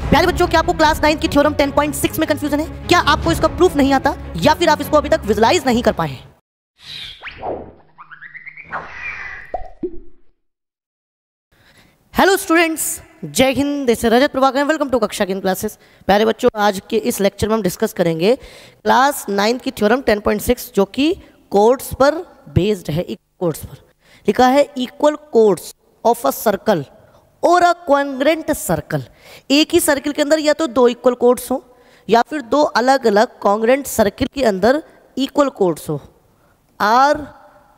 प्यारे बच्चों, क्या आपको क्लास 9 की थ्योरम 10.6 में कंफ्यूजन है? क्या आपको इसका प्रूफ नहीं आता या फिर आप इसको अभी तक विजुलाइज नहीं कर पाए हैं? हेलो स्टूडेंट्स, जय हिंद। This is Rajat Prabhakar, welcome to कक्षा की क्लासेस। प्यारे बच्चों, आज के इस लेक्चर में हम डिस्कस करेंगे क्लास 9 की थ्योरम 10.6 जो कि कोड्स पर बेस्ड है। कोड्स पर लिखा है equal codes of a circle और अ कॉन्ग्रेंट सर्कल। एक ही सर्किल के अंदर या तो दो इक्वल कोड्स हो या फिर दो अलग अलग कॉन्ग्रेंट सर्किल के अंदर इक्वल कोड्स हो, are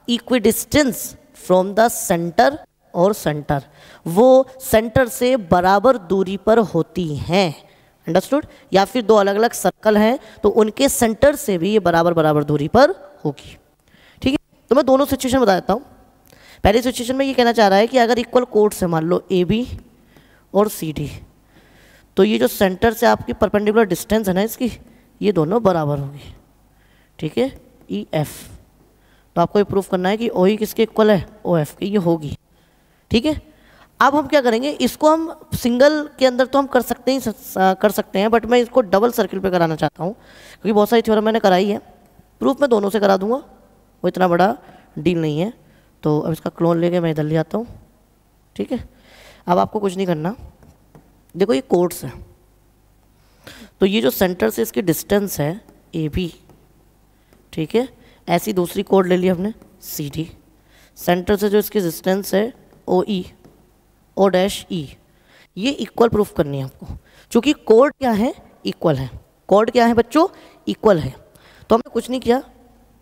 equidistant from the centre और सेंटर, वो सेंटर से बराबर दूरी पर होती हैं। अंडरस्टूड? या फिर दो अलग अलग सर्कल हैं तो उनके सेंटर से भी ये बराबर बराबर दूरी पर होगी। ठीक है, तो मैं दोनों सिचुएशन बता देता हूँ। पहली सिचुएशन में ये कहना चाह रहा है कि अगर इक्वल कोड्स है, मान लो ए बी और सी डी, तो ये जो सेंटर से आपकी परपेंडिकुलर डिस्टेंस है ना इसकी, ये दोनों बराबर होगी। ठीक है, ई एफ। तो आपको ये प्रूफ करना है कि ओ ई किसके इक्वल है, ओ एफ के, ये होगी। ठीक है, अब हम क्या करेंगे, इसको हम सिंगल के अंदर तो हम कर सकते हैं, बट मैं इसको डबल सर्किल पे कराना चाहता हूँ क्योंकि बहुत सारी थ्योरम मैंने कराई है। प्रूफ मैं दोनों से करा दूंगा, वो इतना बड़ा डील नहीं है। तो अब इसका क्लोन लेके मैं इधर ले आता हूँ। ठीक है, अब आपको कुछ नहीं करना। देखो ये कोड्स है, तो ये जो सेंटर से इसकी डिस्टेंस है ए बी, ठीक है, ऐसी दूसरी कोड ले ली हमने सी डी। सेंटर से जो इसकी डिस्टेंस है ओ ई, ओ डैश ई, ये इक्वल प्रूफ करनी है आपको, क्योंकि कोड क्या है, इक्वल है। कोड क्या है बच्चों, इक्वल है। तो हमने कुछ नहीं किया,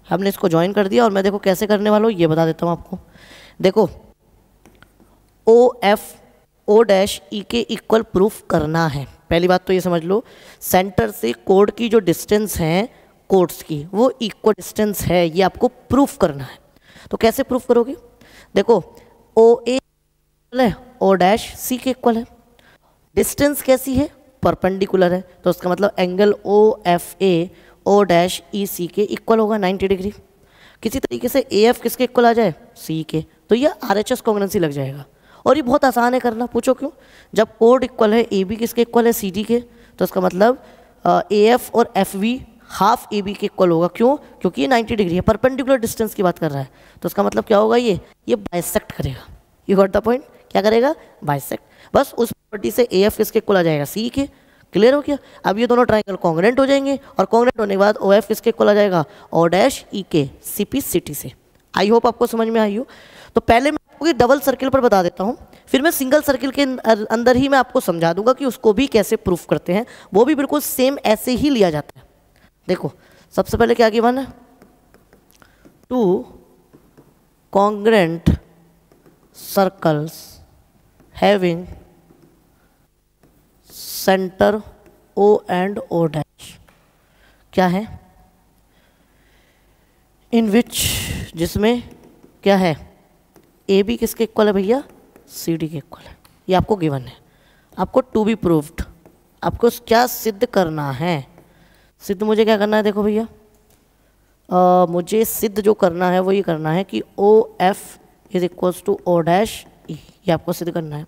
हमने इसको ज्वाइन कर दिया। और मैं देखो कैसे करने वाला हूँ ये बता देता हूँ आपको। देखो ओ एफ ओ डैश ई के इक्वल प्रूफ करना है। पहली बात तो ये समझ लो, सेंटर से कोड की जो डिस्टेंस है कोड्स की, वो इक्वल डिस्टेंस है, ये आपको प्रूफ करना है। तो कैसे प्रूफ करोगे? देखो ओ ए है, ओ डैश सी के इक्वल है। डिस्टेंस कैसी है, परपेंडिकुलर है, तो उसका मतलब angle O F A O dash E C के इक्वल होगा 90 डिग्री। किसी तरीके से ए एफ किसके इक्वल आ जाए, सी के, तो ये आर एच एस कॉन्ग्रुएंसी लग जाएगा। और ये बहुत आसान है करना। पूछो क्यों? जब कोड इक्वल है, ए बी किसके इक्वल है, सी डी के, तो इसका मतलब ए एफ और F B half A B के इक्वल होगा। क्यों? क्योंकि ये 90 डिग्री है, परपेंडिकुलर डिस्टेंस की बात कर रहा है। तो इसका मतलब क्या होगा, ये बाइसेक्ट करेगा। You got the point? क्या करेगा, बाइसेक्ट। बस उस प्रॉपर्टी से ए एफ किसके इक्वल आ जाएगा, सी के। क्लियर हो गया? अब ये दोनों ट्राइंगल कॉन्ग्रुएंट हो जाएंगे, और कॉन्ग्रुएंट होने के बाद ओ एफ किसके इक्वल आ जाएगा, ओ डैश ई के सी पी सी टी से। आई होप आपको समझ में आई हो। तो पहले मैं आपको डबल सर्किल पर बता देता हूँ, फिर मैं सिंगल सर्किल के अंदर ही मैं आपको समझा दूंगा कि उसको भी कैसे प्रूफ करते हैं। वो भी बिल्कुल सेम ऐसे ही लिया जाता है। देखो सबसे पहले क्या गिवन है, two congruent circles having centre O and O dash. क्या है, इन विच, जिसमें क्या है, ए बी किसके इक्वल है भैया, सी डी के इक्वल है। ये आपको गिवन है, आपको टू बी प्रूव्ड। आपको क्या सिद्ध करना है? सिद्ध मुझे क्या करना है, देखो भैया, मुझे सिद्ध जो करना है वो ये करना है कि O F is equals to O dash E, ये आपको सिद्ध करना है।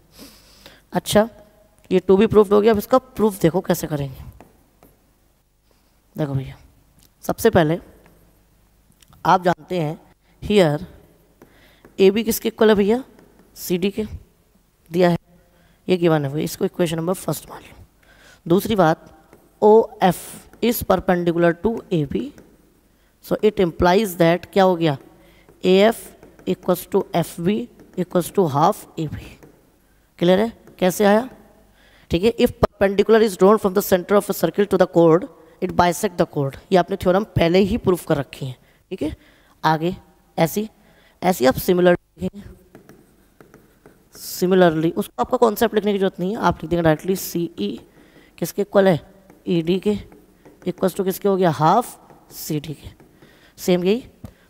अच्छा, ये टू बी प्रूव्ड हो गया। अब इसका प्रूफ देखो कैसे करेंगे। देखो भैया, सबसे पहले आप जानते हैं हियर ए बी किसके इक्वल है भैया, सी डी के, दिया है, ये गिवन है भैया। इसको इक्वेशन नंबर फर्स्ट मान लो। दूसरी बात, ओ F is perpendicular to A B, so it implies that क्या हो गया, A F equals to F B equals to half A B. Clear है? कैसे आया? ठीक है, if perpendicular is drawn from the centre of a circle to the code it bisect the code. ये आपने थ्योरम पहले ही प्रूफ कर रखी है। ठीक है, आगे ऐसी आप सिमिलर लिखेंगे। सिमिलरली उसको आपका कॉन्सेप्ट लिखने की जरूरत नहीं है, आप लिख देंगे डायरेक्टली सी ई किसके इक्वल है, ई डी के इक्वल्स टू किसके हो गया, हाफ सी डी के। सेम यही,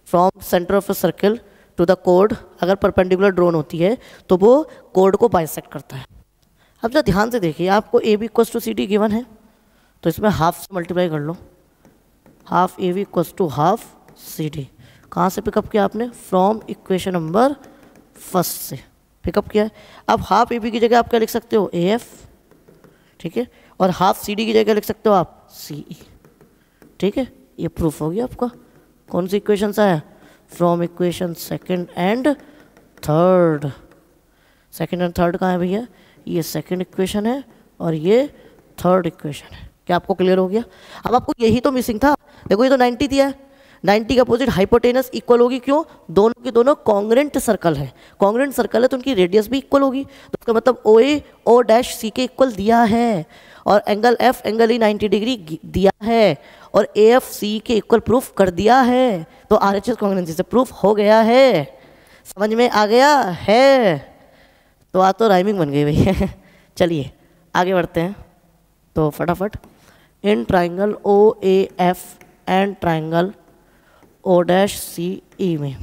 from centre of a circle to the कोड, अगर परपेंडिकुलर ड्रोन होती है तो वो कोड को बाइसेक्ट करता है। अब जरा ध्यान से देखिए, आपको A B equals to C D given है, तो इसमें हाफ से मल्टीप्लाई कर लो, half A B equals to half C D. कहाँ से पिकअप किया आपने, फ्रॉम इक्वेशन नंबर फर्स्ट से पिकअप किया है। अब हाफ ए बी की जगह आप क्या लिख सकते हो, ए एफ। ठीक है, और हाफ सी डी की जगह लिख सकते हो आप सी ई, ठीक है। ये प्रूफ हो गया आपका। कौन सी इक्वेशन सा है? From equation second and third. Second and third कहाँ है भैया? ये सेकंड इक्वेशन है और ये थर्ड इक्वेशन है। क्या आपको क्लियर हो गया? अब आपको यही तो मिसिंग था। देखो ये तो 90 दिया है, 90 का अपोजिट हाइपोटेनस इक्वल होगी। क्यों? दोनों के दोनों कॉन्ग्रेंट सर्कल है। कॉन्ग्रेंट सर्कल है तो उनकी रेडियस भी इक्वल होगी। तो उसका मतलब ओ ए ओ डैश सी के इक्वल दिया है, और angle F angle E 90 degree दिया है, और ए एफ सी के इक्वल प्रूफ कर दिया है। तो आर एच एस कॉन्ग्रेंसी से प्रूफ हो गया है। समझ में आ गया है? तो आज तो राइमिंग बन गई भैया। चलिए आगे बढ़ते हैं। तो फटाफट, इन triangle O A F and triangle O dash C E में,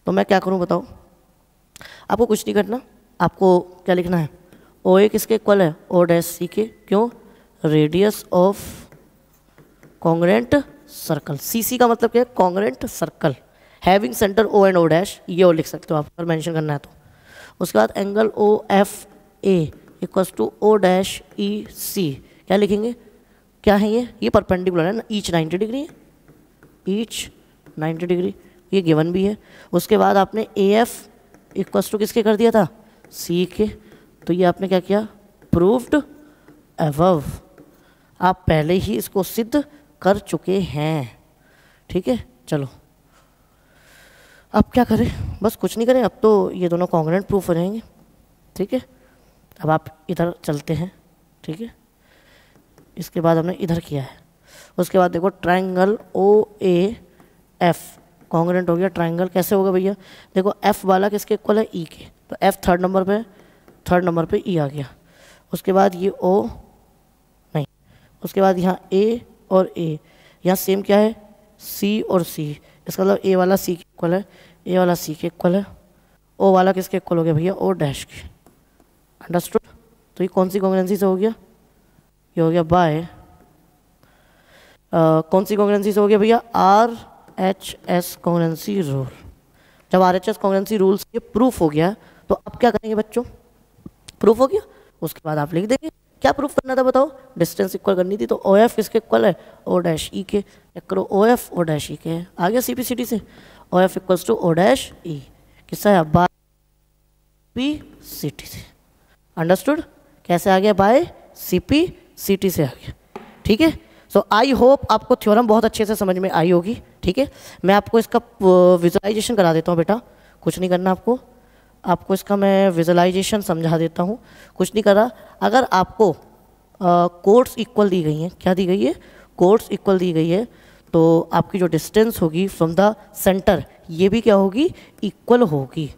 तो मैं क्या करूं बताओ? आपको कुछ नहीं करना, आपको क्या लिखना है? ओ ए किसके इक्वल है? ओ डैश सी के। क्यों? Radius of congruent circle. C C का मतलब क्या है? Congruent circle having centre O and O dash, ये और लिख सकते हो आप अगर मेंशन करना है तो। उसके बाद angle O F A equals to O dash E C, क्या लिखेंगे? क्या है ये? ये परपेंडिकुलर है ना, ईच 90 डिग्री है, ईच 90 डिग्री, ये गिवन भी है। उसके बाद आपने ए एफ इक्वल्स टू किसके कर दिया था? सी के। तो ये आपने क्या किया? Proved above. आप पहले ही इसको सिद्ध कर चुके हैं, ठीक है। चलो अब क्या करें? बस कुछ नहीं करें, अब तो ये दोनों कॉन्ग्रेंट प्रूफ रहेंगे, ठीक है। अब आप इधर चलते हैं, ठीक है। इसके बाद हमने इधर किया है। उसके बाद देखो triangle O A F congruent हो गया ट्रायंगल। कैसे होगा भैया? देखो एफ वाला किसके इक्वल है? ई के, तो एफ थर्ड नंबर पे ई आ गया। उसके बाद ये ओ नहीं, उसके बाद यहाँ ए और ए, यहाँ सेम क्या है? सी और सी। इसका मतलब ए वाला सी के इक्वल है, ए वाला सी के इक्वल है। ओ वाला किसके इक्वल हो गया भैया? ओ डैश के। अंडरस्टूड? तो ये कौन सी कॉन्ग्रेंसी से हो गया? ये हो गया बाय कौन सी कॉन्ग्रेंसी से हो गया भैया? R H S congruency rule. जब R H S congruency rule से प्रूफ हो गया तो अब क्या करेंगे बच्चों? प्रूफ हो गया, उसके बाद आप लिख देंगे क्या प्रूफ करना था बताओ? डिस्टेंस इक्वल करनी थी, तो ओ एफ किसके इक्वल है? ओ डैश ई के। चेक करो, ओ एफ ओ डैश ई के है। आ गया सी पी सी टी से। O F equals to O dash E, किससा है? बाय पी सी टी से। अंडरस्टूड? कैसे आ गया? By C P C T से आ गया, ठीक है। सो आई होप आपको थ्योरम बहुत अच्छे से समझ में आई होगी, ठीक है। मैं आपको इसका विजुअलाइजेशन करा देता हूँ बेटा, कुछ नहीं करना आपको। आपको इसका मैं विजुअलाइजेशन समझा देता हूँ, कुछ नहीं करा। अगर आपको कोड्स इक्वल दी गई हैं, क्या दी गई है? कोड्स इक्वल दी गई है, तो आपकी जो डिस्टेंस होगी फ्रॉम द सेंटर, ये भी क्या होगी? इक्वल होगी।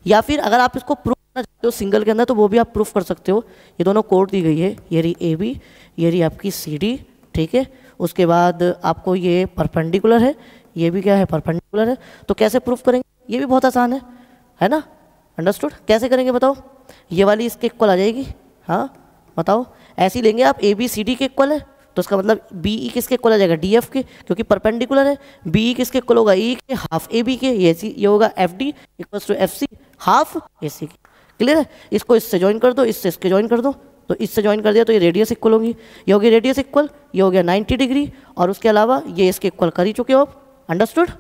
या फिर अगर आप इसको प्रूफ करना चाहते हो सिंगल के अंदर, तो वो भी आप प्रूफ कर सकते हो। ये दोनों कोड दी गई है, ये रही ए बी, ये रही आपकी सी डी, ठीक है। उसके बाद आपको ये परपेंडिकुलर है, ये भी क्या है? परपेंडिकुलर है। तो कैसे प्रूफ करेंगे? ये भी बहुत आसान है ना? अंडरस्टूड? कैसे करेंगे बताओ? ये वाली इसके इक्वल आ जाएगी, हाँ बताओ। ऐसे ही लेंगे आप, ए बी सी डी के इक्वल है, तो इसका मतलब बी ई किसके इक्वल आ जाएगा? डी एफ के, क्योंकि परपेंडिकुलर है। बी ई किसके इक्वल होगा? ई के हाफ ए बी के। ये होगा F D equals to F C half A C के। क्लियर है? इसको इससे ज्वाइन कर दो, इससे इसके ज्वाइन कर दो, तो इससे ज्वाइन कर दिया तो ये रेडियस इक्वल होगी। ये होगी रेडियस इक्वल, ये हो गया 90 डिग्री, और उसके अलावा ये इसके इक्वल कर ही चुके हो आप। अंडरस्टूड?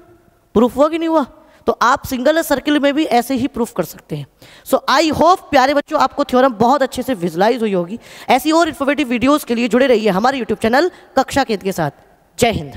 प्रूफ हुआ कि नहीं हुआ? तो आप सिंगल सर्किल में भी ऐसे ही प्रूफ कर सकते हैं। सो आई होप प्यारे बच्चों आपको थ्योरम बहुत अच्छे से विजुलाइज हुई होगी। ऐसी और इन्फॉर्मेटिव वीडियोस के लिए जुड़े रहिए हमारे यूट्यूब चैनल कक्षा केंद्र के साथ। जय हिंद।